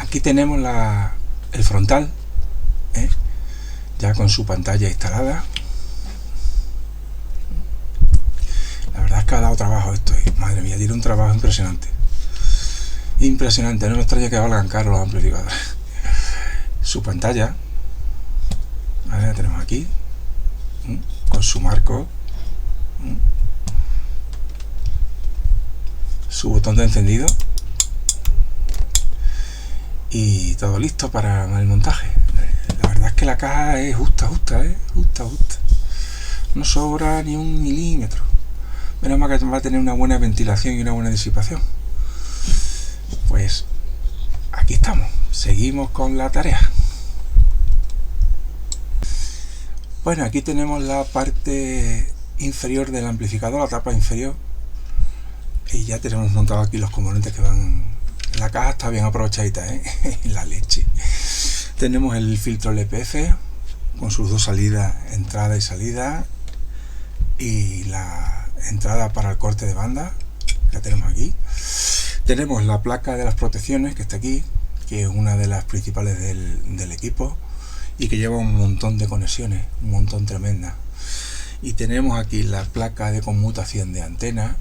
Aquí tenemos el frontal, ya con su pantalla instalada. La verdad es que ha dado trabajo esto, madre mía, tiene un trabajo impresionante. Impresionante, no me extraña que valgan caros los amplificadores. Su pantalla, ¿vale? La tenemos aquí, con su marco, su botón de encendido y todo listo para el montaje. La verdad es que la caja es justa, no sobra ni un milímetro. Menos mal que va a tener una buena ventilación y una buena disipación. Pues aquí estamos, seguimos con la tarea. Bueno, aquí tenemos la parte inferior del amplificador, la tapa inferior, y ya tenemos montado aquí los componentes que van. La caja está bien aprovechadita, la leche. Tenemos el filtro LPF con sus dos salidas, entrada y salida, y la entrada para el corte de banda, la tenemos aquí. Tenemos la placa de las protecciones que está aquí, que es una de las principales del equipo y que lleva un montón de conexiones, un montón tremenda. Y tenemos aquí la placa de conmutación de antena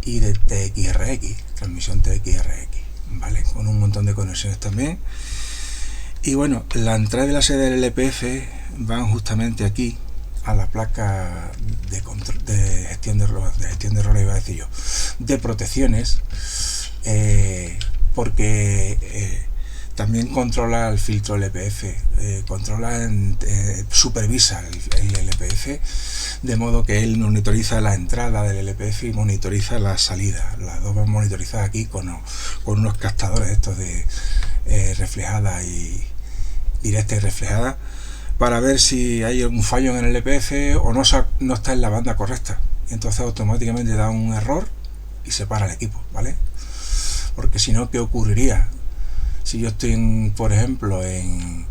y de TXRX, transmisión TXRX, ¿vale? Con un montón de conexiones también. Y bueno, la entrada de la sede del LPF van justamente aquí a la placa de gestión de errores, iba a decir yo, de protecciones, porque también controla el filtro LPF, supervisa el LPF, de modo que él monitoriza la entrada del LPF y monitoriza la salida. Las dos van monitorizadas aquí con unos captadores estos de reflejada y directa y reflejada, para ver si hay algún fallo en el LPF o no está en la banda correcta. Y entonces automáticamente da un error y se para el equipo, ¿vale? Porque si no, ¿qué ocurriría? Si yo estoy, por ejemplo, en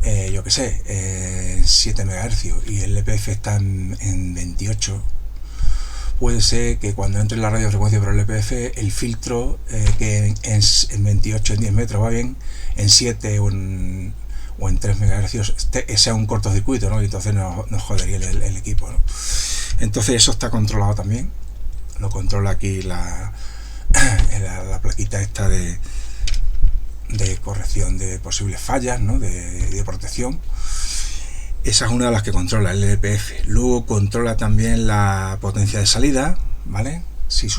7 MHz y el LPF está en 28, puede ser que cuando entre la radiofrecuencia por el LPF, el filtro que en 28, en 10 metros va bien, en 7 o en 3 MHz sea un cortocircuito, ¿no? Y entonces nos jodería el equipo, ¿no? Entonces eso está controlado también, lo controla aquí la plaquita esta de corrección de posibles fallas, ¿no? de protección. Esa es una de las que controla el LPF. Luego controla también la potencia de salida, ¿vale? Si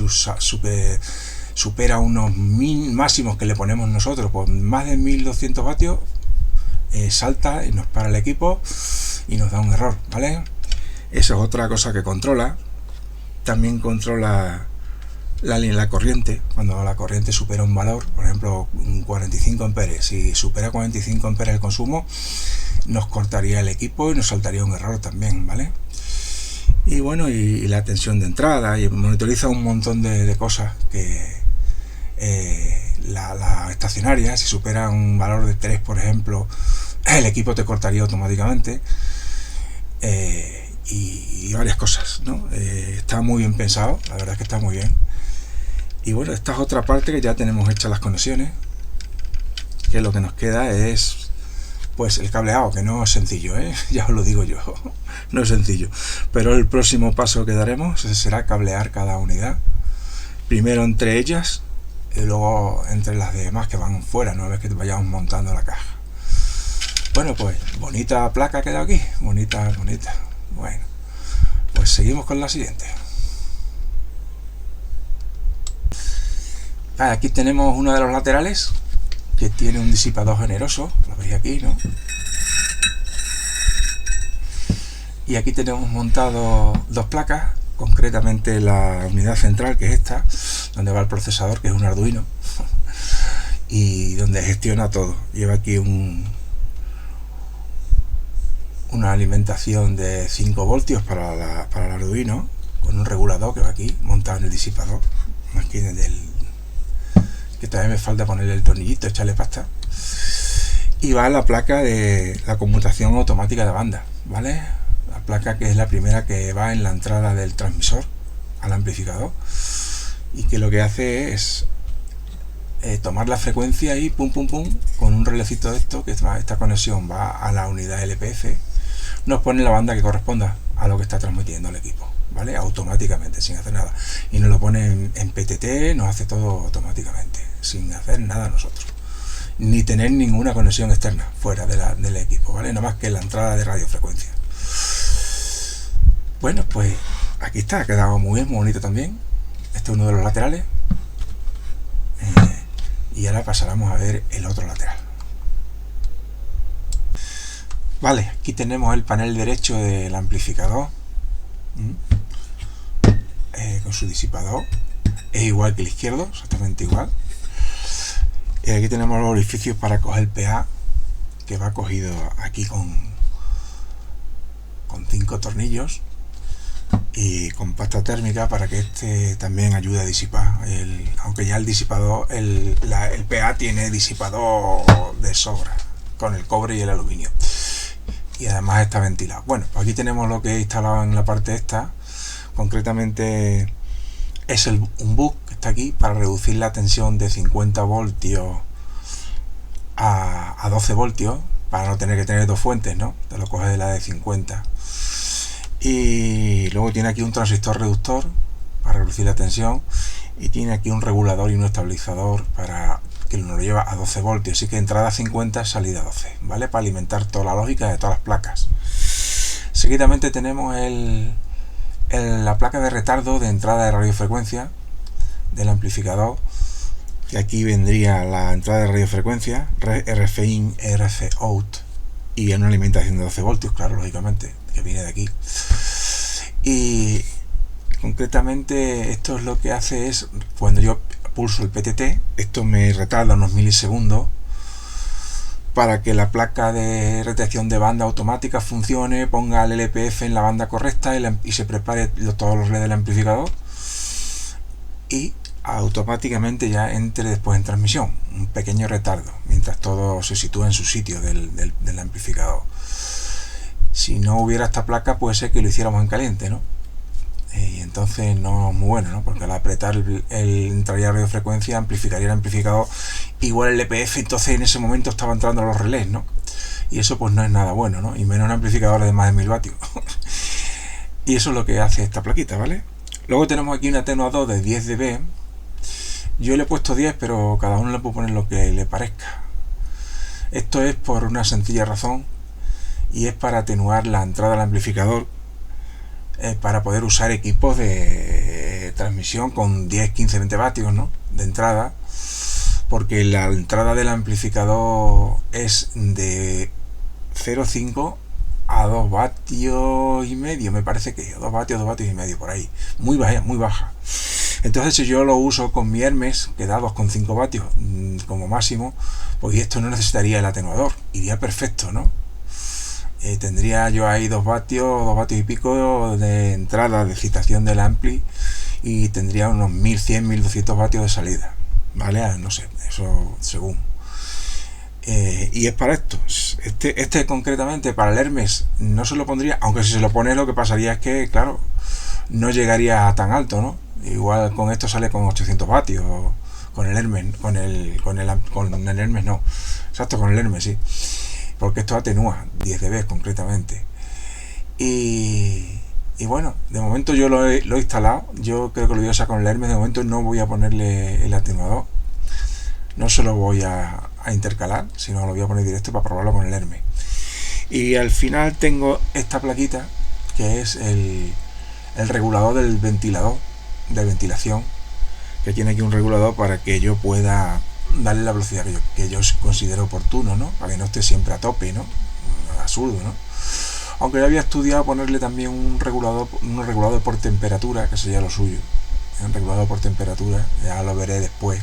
supera unos máximos que le ponemos nosotros, pues más de 1200 vatios, salta y nos para el equipo y nos da un error, ¿vale? Eso es otra cosa que controla. También controla la corriente. Cuando la corriente supera un valor, por ejemplo 45 amperes, si supera 45 amperes el consumo, nos cortaría el equipo y nos saltaría un error también, ¿vale? Y bueno, y la tensión de entrada, y monitoriza un montón de cosas que la estacionaria, si supera un valor de 3, por ejemplo, el equipo te cortaría automáticamente, y varias cosas, ¿no? Está muy bien pensado, la verdad es que está muy bien. Y bueno, esta es otra parte que ya tenemos hechas las conexiones, que lo que nos queda es pues el cableado, que no es sencillo, ya os lo digo yo, no es sencillo, pero el próximo paso que daremos será cablear cada unidad, primero entre ellas y luego entre las demás que van fuera, una vez que vayamos montando la caja. Bueno, pues bonita placa ha quedado aquí, bonita. Bueno, pues seguimos con la siguiente. Aquí tenemos uno de los laterales que tiene un disipador generoso, lo veis aquí, ¿no? Y aquí tenemos montado dos placas, concretamente la unidad central, que es esta, donde va el procesador, que es un Arduino, y donde gestiona todo. Lleva aquí una alimentación de 5 voltios para el Arduino, con un regulador que va aquí montado en el disipador, aquí que todavía me falta ponerle el tornillito, echarle pasta. Y va la placa de la conmutación automática de banda, ¿vale? La placa que es la primera que va en la entrada del transmisor al amplificador, y que lo que hace es tomar la frecuencia y pum pum pum, con un relecito de esto, que esta conexión va a la unidad LPF, nos pone la banda que corresponda a lo que está transmitiendo el equipo, ¿vale? Automáticamente, sin hacer nada. Y nos lo pone en PTT, nos hace todo automáticamente, sin hacer nada nosotros, ni tener ninguna conexión externa fuera del equipo, ¿vale? Nada más que la entrada de radiofrecuencia. Bueno, pues aquí está, ha quedado muy bien, muy bonito también. Este es uno de los laterales. Y ahora pasaremos a ver el otro lateral. Vale, aquí tenemos el panel derecho del amplificador, con su disipador. Es igual que el izquierdo, exactamente igual. Y aquí tenemos los orificios para coger el PA, que va cogido aquí con 5 tornillos y con pasta térmica para que este también ayude a disipar, aunque ya el disipador, el PA tiene disipador de sobra con el cobre y el aluminio, y además está ventilado. Bueno, pues aquí tenemos lo que he instalado en la parte esta. Concretamente es un bus que está aquí para reducir la tensión de 50 voltios a 12 voltios, para no tener que tener dos fuentes, ¿no? Te lo coges de la de 50. Y luego tiene aquí un transistor reductor para reducir la tensión, y tiene aquí un regulador y un estabilizador para que nos lo lleva a 12 voltios. Así que entrada 50, salida 12, ¿vale? Para alimentar toda la lógica de todas las placas. Seguidamente tenemos la placa de retardo de entrada de radiofrecuencia del amplificador, que aquí vendría la entrada de radiofrecuencia, RF in, RF out, y en una alimentación de 12 voltios, claro, lógicamente, que viene de aquí. Y concretamente esto es lo que hace es, cuando yo pulso el PTT, esto me retarda unos milisegundos para que la placa de detección de banda automática funcione, ponga el LPF en la banda correcta y se prepare todos los LEDs del amplificador, y automáticamente ya entre después en transmisión. Un pequeño retardo mientras todo se sitúa en su sitio del amplificador. Si no hubiera esta placa, puede ser que lo hiciéramos en caliente, ¿no? Y entonces no es muy bueno, ¿no? Porque al apretar entraría a radiofrecuencia, amplificaría el amplificador, igual el LPF, entonces en ese momento estaba entrando los relés, ¿no? Y eso pues no es nada bueno, ¿no? Y menos un amplificador de más de 1000 vatios. Y eso es lo que hace esta plaquita, ¿vale? Luego tenemos aquí un atenuador de 10 dB. Yo le he puesto 10, pero cada uno le puede poner lo que le parezca. Esto es por una sencilla razón, y es para atenuar la entrada al amplificador, para poder usar equipos de transmisión con 10, 15, 20 vatios, ¿no? De entrada, porque la entrada del amplificador es de 0,5 a 2 vatios y medio, me parece que 2 vatios y medio, por ahí, muy baja, muy baja. Entonces, si yo lo uso con mi Hermes, que da 2,5 vatios como máximo, pues esto no necesitaría el atenuador, iría perfecto, ¿no? Tendría yo ahí 2 vatios y pico de entrada de excitación del ampli, y tendría unos 1100, 1200 vatios de salida, ¿vale? No sé, eso según. Y es para esto. Este concretamente para el Hermes no se lo pondría, aunque si se lo pone, lo que pasaría es que, claro, no llegaría a tan alto, ¿no? Igual con esto sale con 800 vatios con el Hermes, con el Hermes no, exacto, con el Hermes, sí, porque esto atenúa 10 dB concretamente. Y bueno, de momento yo lo he instalado. Yo creo que lo voy a usar con el Hermes. De momento no voy a ponerle el atenuador, no se lo voy a intercalar, sino lo voy a poner directo para probarlo con el Hermes. Y al final tengo esta plaquita, que es el regulador del ventilador de ventilación, que tiene aquí un regulador para que yo pueda darle la velocidad que yo considero oportuno, ¿no? Para que no esté siempre a tope, ¿no? Absurdo, ¿no? Aunque yo había estudiado ponerle también un regulador por temperatura, que sería lo suyo, un regulador por temperatura, ya lo veré después,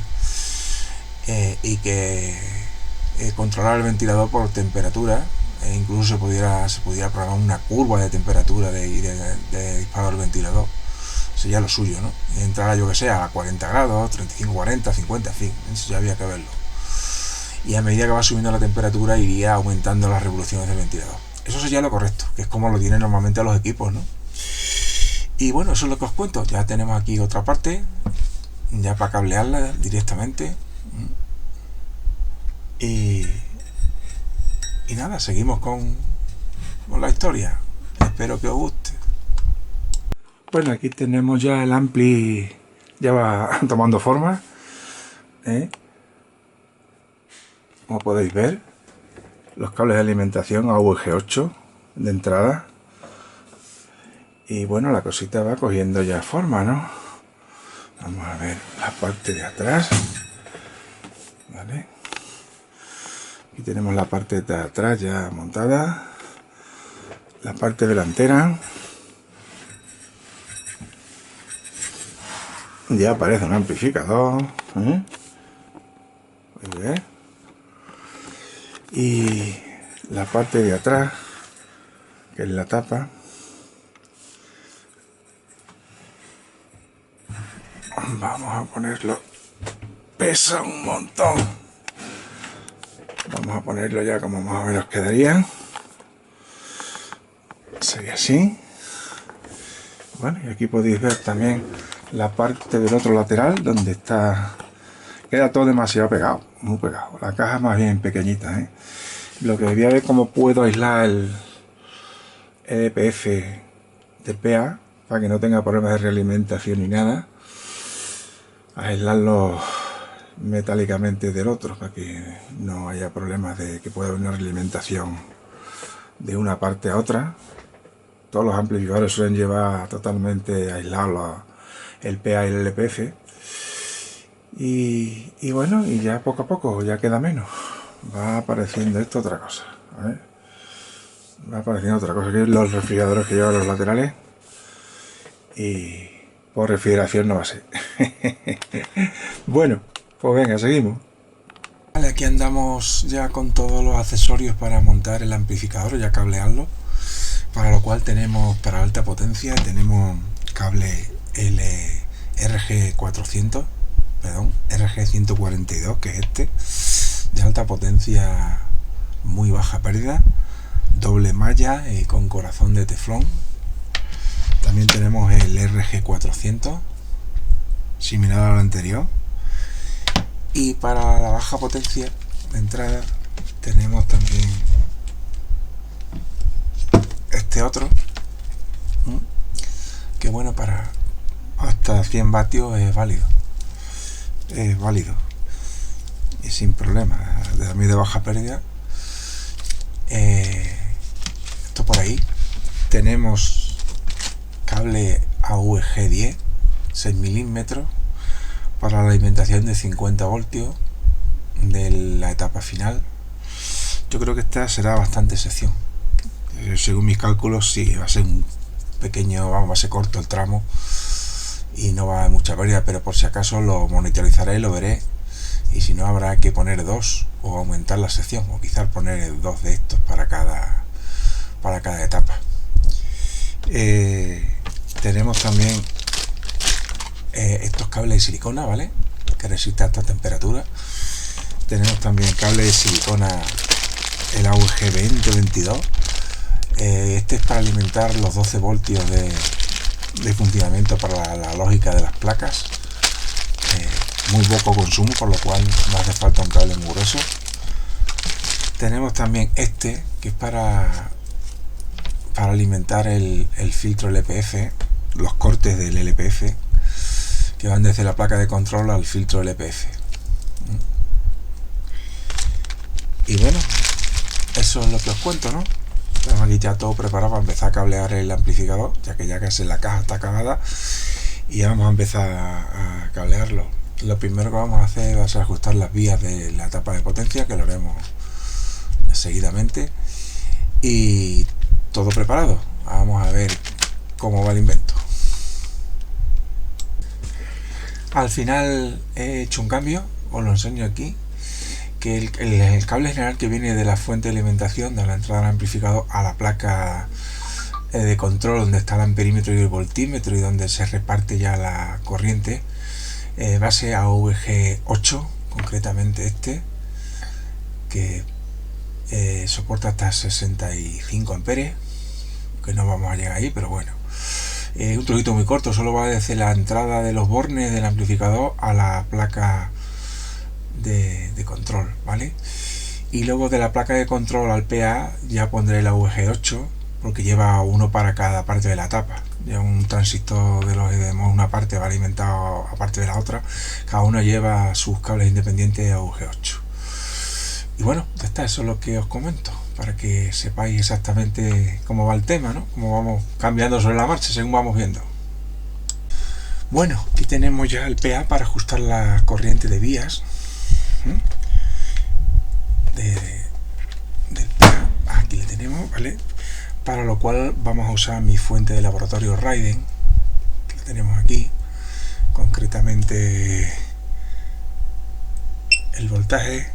y que controlar el ventilador por temperatura, e incluso se pudiera programar una curva de temperatura de disparo del ventilador. Sería lo suyo, ¿no? Entrar, yo que sé, a 40 grados, 35, 40, 50, en fin, eso ya había que verlo. Y a medida que va subiendo la temperatura, iría aumentando las revoluciones del ventilador. Eso sería lo correcto, que es como lo tienen normalmente los equipos, ¿no? Y bueno, eso es lo que os cuento. Ya tenemos aquí otra parte, ya para cablearla directamente. Y nada, seguimos con la historia. Espero que os guste. Bueno, aquí tenemos ya el ampli, ya va tomando forma, como podéis ver, los cables de alimentación AVG8 de entrada. Y bueno, la cosita va cogiendo ya forma, ¿no? Vamos a ver la parte de atrás. ¿Vale? Aquí tenemos la parte de atrás ya montada. La parte delantera. Ya aparece un amplificador. Puedes ver. Y la parte de atrás, que es la tapa. Vamos a ponerlo. Pesa un montón. Vamos a ponerlo ya como más o menos quedaría. Sería así. Bueno, y aquí podéis ver también la parte del otro lateral donde está. Queda todo demasiado pegado, muy pegado. La caja más bien pequeñita, Lo que voy a ver cómo puedo aislar el EDPF del PA para que no tenga problemas de realimentación ni nada. Aislarlo metálicamente del otro para que no haya problemas de que pueda haber una realimentación de una parte a otra. Todos los amplificadores suelen llevar totalmente aislados el PA y el LPF. Y bueno, y ya poco a poco ya queda menos. Va apareciendo esto otra cosa. Va apareciendo otra cosa, que es los refrigeradores que llevan los laterales. Y por refrigeración no va a ser. Bueno, pues venga, seguimos. Vale, aquí andamos ya con todos los accesorios para montar el amplificador, ya cablearlo. Para lo cual tenemos para alta potencia, tenemos cable RG400, perdón, RG142, que es este, de alta potencia, muy baja pérdida, doble malla y con corazón de teflón. También tenemos el RG400, similar al anterior. Y para la baja potencia de entrada tenemos también este otro, que bueno, para hasta 100 vatios es válido y sin problema, también de baja pérdida. Esto por ahí. Tenemos cable AVG10 6 milímetros para la alimentación de 50 voltios de la etapa final. Yo creo que esta será bastante sección. Según mis cálculos, sí, va a ser un pequeño, va a ser corto el tramo y no va a haber mucha pérdida, pero por si acaso lo monitorizaré, lo veré, y si no habrá que poner dos o aumentar la sección, o quizás poner dos de estos para cada etapa. Tenemos también estos cables de silicona, ¿vale? Que resisten a esta temperatura. Tenemos también cable de silicona, el AVG2022. Este es para alimentar los 12 voltios de funcionamiento para la lógica de las placas. Muy poco consumo, por lo cual no hace falta un cable muy grueso. Tenemos también este, que es para alimentar el filtro LPF, los cortes del LPF, que van desde la placa de control al filtro LPF. Y bueno, eso es lo que os cuento, ¿no? Tenemos aquí ya todo preparado para empezar a cablear el amplificador, ya que casi la caja está acabada y vamos a empezar a cablearlo. Lo primero que vamos a hacer va a ser ajustar las vías de la etapa de potencia, que lo haremos seguidamente, y todo preparado. Vamos a ver cómo va el invento. Al final he hecho un cambio, os lo enseño aquí, que el cable general que viene de la fuente de alimentación, de la entrada del amplificador a la placa de control, donde está el amperímetro y el voltímetro y donde se reparte ya la corriente, base AVG8, concretamente este, que soporta hasta 65 amperes, que no vamos a llegar ahí, pero bueno, un trocito muy corto, solo va desde la entrada de los bornes del amplificador a la placa de control, ¿vale? Y luego de la placa de control al PA ya pondré la VG8, porque lleva uno para cada parte de la tapa. Ya un transistor de los EDMOS, una parte va alimentado aparte de la otra, cada uno lleva sus cables independientes a VG8. Y bueno, ya está, eso es lo que os comento, para que sepáis exactamente cómo va el tema, ¿no? Cómo vamos cambiando sobre la marcha según vamos viendo. Bueno, aquí tenemos ya el PA para ajustar la corriente de vías del PA. Aquí le tenemos, ¿vale? Para lo cual vamos a usar mi fuente de laboratorio Raiden, que la tenemos aquí, concretamente el voltaje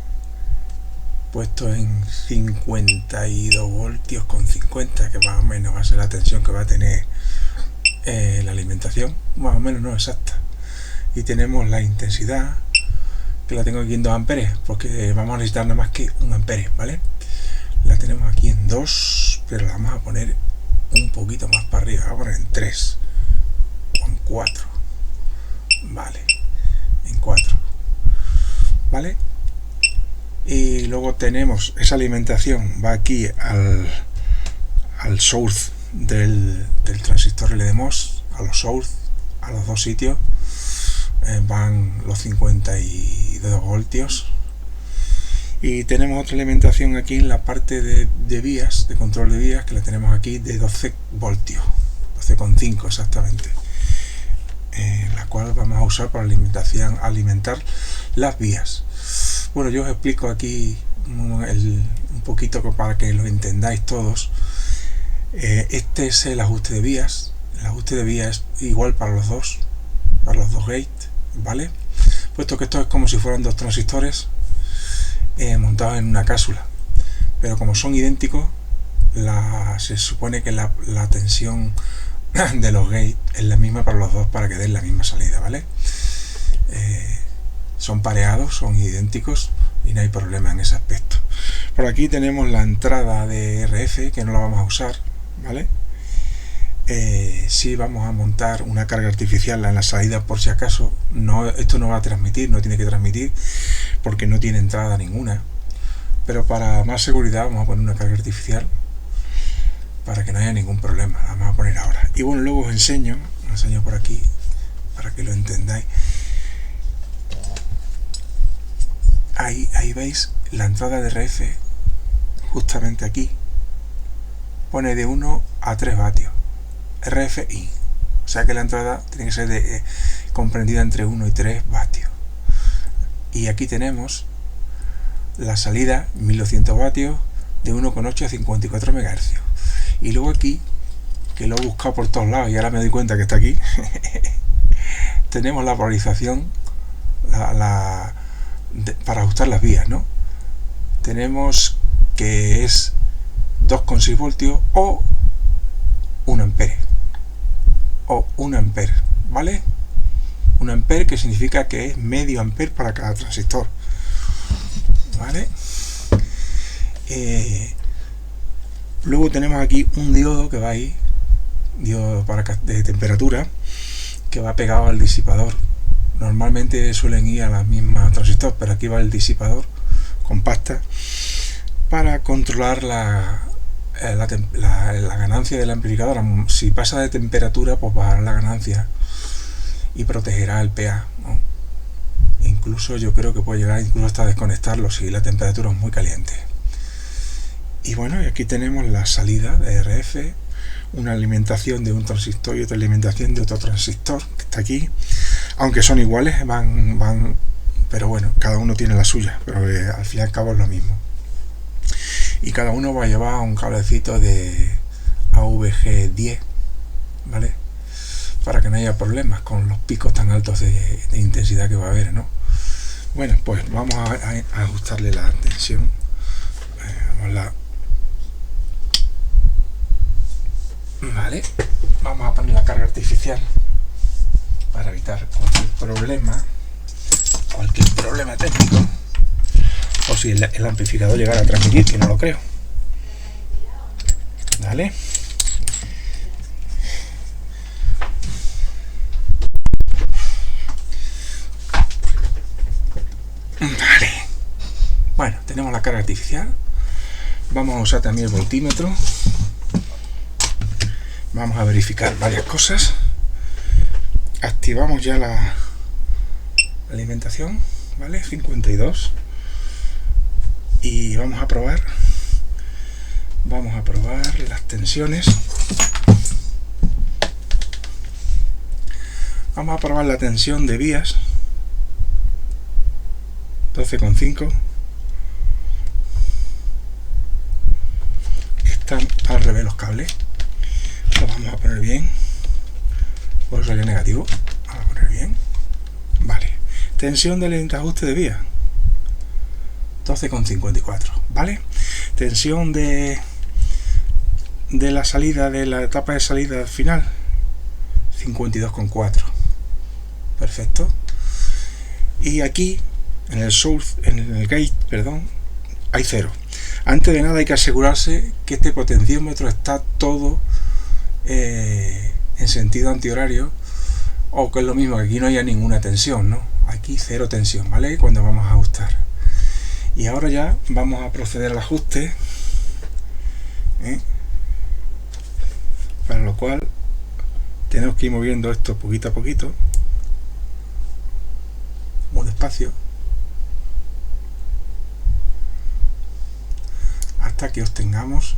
puesto en 52 voltios con 50, que más o menos va a ser la tensión que va a tener la alimentación, más o menos no exacta. Y tenemos la intensidad, que la tengo aquí en 2 amperes, porque vamos a necesitar nada más que 1 ampere, ¿vale? La tenemos aquí en 2, pero la vamos a poner un poquito más para arriba, vamos a poner en 3 o en 4, vale, en 4, ¿vale? Y luego tenemos esa alimentación, va aquí al source del transistor LDMOS, a los source, a los dos sitios, van los 52 voltios. Y tenemos otra alimentación aquí en la parte de vías, de control de vías, que la tenemos aquí de 12 voltios, 12,5 exactamente, la cual vamos a usar para alimentar las vías. Bueno, yo os explico aquí un poquito para que lo entendáis todos. Este es el ajuste de vías. El ajuste de vías es igual para los dos gates, ¿vale? Puesto que esto es como si fueran 2 transistores montados en una cápsula, pero como son idénticos, se supone que la tensión de los gates es la misma para los dos, para que den la misma salida, ¿vale? Son pareados, son idénticos y no hay problema en ese aspecto. Por aquí tenemos la entrada de RF, que no la vamos a usar, ¿vale? Sí vamos a montar una carga artificial en la salida por si acaso. Esto no va a transmitir, no tiene que transmitir porque no tiene entrada ninguna, pero para más seguridad vamos a poner una carga artificial para que no haya ningún problema. La vamos a poner ahora. Y bueno, luego os enseño por aquí para que lo entendáis. Ahí veis la entrada de RF, justamente aquí pone de 1 a 3 vatios RFI, o sea que la entrada tiene que ser comprendida entre 1 y 3 vatios. Y aquí tenemos la salida 1200 vatios de 1,8 a 54 MHz. Y luego aquí, que lo he buscado por todos lados y ahora me doy cuenta que está aquí, tenemos la polarización para ajustar las vías, ¿no? Tenemos que es 2,6 voltios o 1 ampere, ¿vale? 1 ampere, que significa que es medio ampere para cada transistor, ¿vale? Luego tenemos aquí un diodo que va ahí, diodo de temperatura, que va pegado al disipador. Normalmente suelen ir a la misma transistor, pero aquí va el disipador con pasta para controlar la ganancia del amplificador. Si pasa de temperatura, pues bajará la ganancia y protegerá el PA, ¿no? Incluso yo creo que puede llegar incluso hasta desconectarlo si la temperatura es muy caliente. Y bueno, y aquí tenemos la salida de RF, una alimentación de un transistor y otra alimentación de otro transistor que está aquí, aunque son iguales, pero bueno, cada uno tiene la suya, pero al fin y al cabo es lo mismo. Y cada uno va a llevar un cablecito de AVG10, ¿vale? Para que no haya problemas con los picos tan altos de intensidad que va a haber, ¿no? Bueno, pues vamos a ajustarle la tensión. Vale, vamos a poner la carga artificial para evitar cualquier problema técnico, o si el amplificador llegara a transmitir, que no lo creo. Vale, Bueno, tenemos la carga artificial. Vamos a usar también el voltímetro. Vamos a verificar varias cosas. Activamos ya la alimentación, ¿vale? 52. Y vamos a probar las tensiones. Vamos a probar la tensión de vías. 12,5. Están al revés los cables. Lo vamos a poner bien. Por eso sería negativo. Vamos a poner bien. Vale. Tensión del ajuste de vía. 12,54. ¿Vale? Tensión de la salida, de la etapa de salida final. 52,4. Perfecto. Y aquí en el source, en el gate, perdón, hay 0. Antes de nada hay que asegurarse que este potenciómetro está todo en sentido antihorario, o que es lo mismo, que aquí no haya ninguna tensión, ¿no? Aquí 0 tensión, ¿vale? Cuando vamos a ajustar. Y ahora ya vamos a proceder al ajuste, para lo cual tenemos que ir moviendo esto poquito a poquito, muy despacio, hasta que obtengamos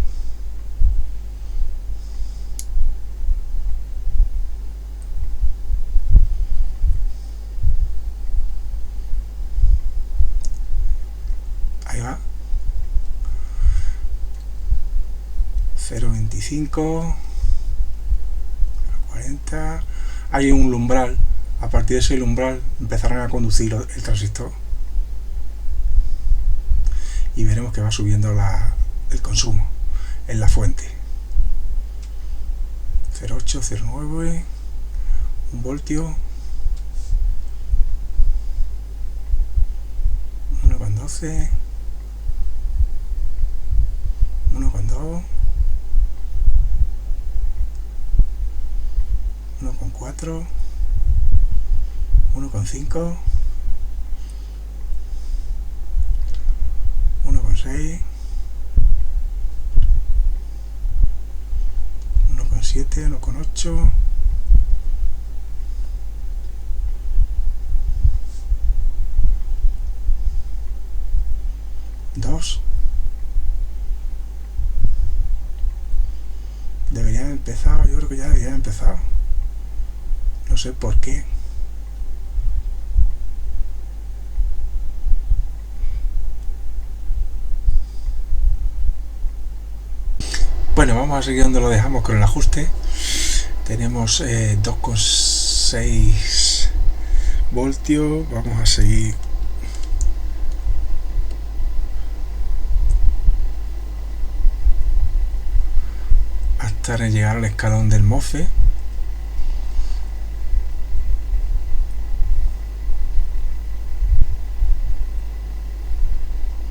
ahí va 0,25, 0,40. Hay un umbral. A partir de ese umbral empezarán a conducir el transistor y veremos que va subiendo el consumo en la fuente. 0,8, 0,9, 1 voltio, 1,12, 1,2, 1,4, 1,5, 1,6, 1,7, 1,8, 2. Debería haber empezado, yo creo que ya debería haber empezado. No sé por qué. Bueno, vamos a seguir donde lo dejamos con el ajuste. Tenemos 2,6 voltios. Vamos a seguir hasta llegar al escalón del MOSFET.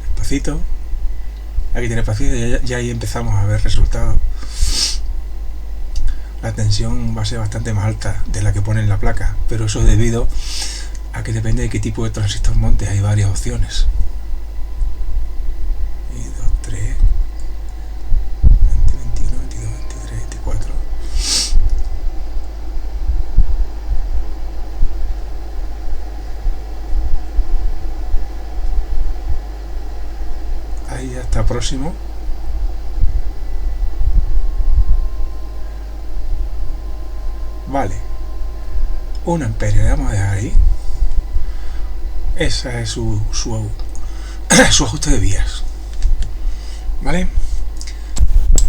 Despacito. Aquí tiene paciencia, ya ahí empezamos a ver resultados. La tensión va a ser bastante más alta de la que pone en la placa, pero eso es debido a que depende de qué tipo de transistor montes. Hay varias opciones. Y 2, 3, 20, 21, 22, 23, 24. Ahí ya está próximo. Vale, 1 amperio, le vamos a dejar ahí. Esa es su ajuste de vías, ¿vale?